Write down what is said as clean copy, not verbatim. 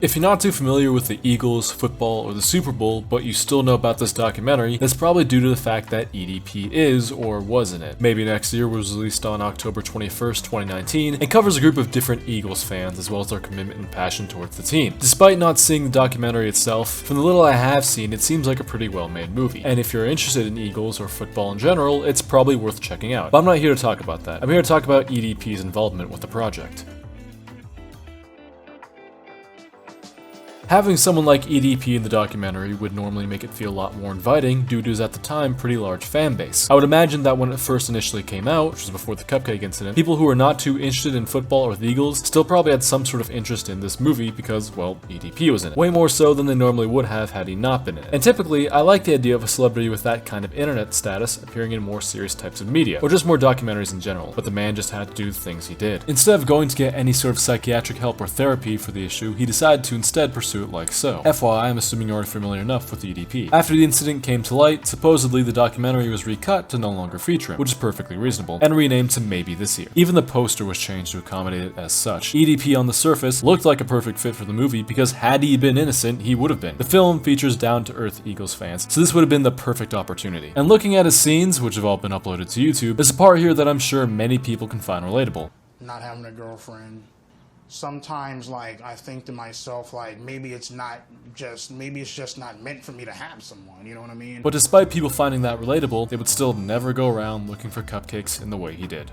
If you're not too familiar with the Eagles, football, or the Super Bowl, but you still know about this documentary, that's probably due to the fact that EDP is or was in it. Maybe Next Year was released on October 21st, 2019, and covers a group of different Eagles fans as well as their commitment and passion towards the team. Despite not seeing the documentary itself, from the little I have seen, it seems like a pretty well-made movie. And if you're interested in Eagles or football in general, it's probably worth checking out. But I'm not here to talk about that. I'm here to talk about EDP's involvement with the project. Having someone like EDP in the documentary would normally make it feel a lot more inviting due to his, at the time, pretty large fan base. I would imagine that when it first initially came out, which was before the cupcake incident, people who were not too interested in football or the Eagles still probably had some sort of interest in this movie because, well, EDP was in it. Way more so than they normally would have had he not been in it. And typically, I like the idea of a celebrity with that kind of internet status appearing in more serious types of media, or just more documentaries in general, but the man just had to do the things he did. Instead of going to get any sort of psychiatric help or therapy for the issue, he decided to instead pursue it like so. FYI, I'm assuming you're already familiar enough with EDP. After the incident came to light, supposedly the documentary was recut to no longer feature him, which is perfectly reasonable, and renamed to Maybe This Year. Even the poster was changed to accommodate it as such. EDP on the surface looked like a perfect fit for the movie because had he been innocent, he would have been. The film features down-to-earth Eagles fans, so this would have been the perfect opportunity. And looking at his scenes, which have all been uploaded to YouTube, there's a part here that I'm sure many people can find relatable. Not having a girlfriend. Sometimes, like, I think to myself, like, maybe it's just not meant for me to have someone, you know what I mean? But despite people finding that relatable, they would still never go around looking for cupcakes in the way he did.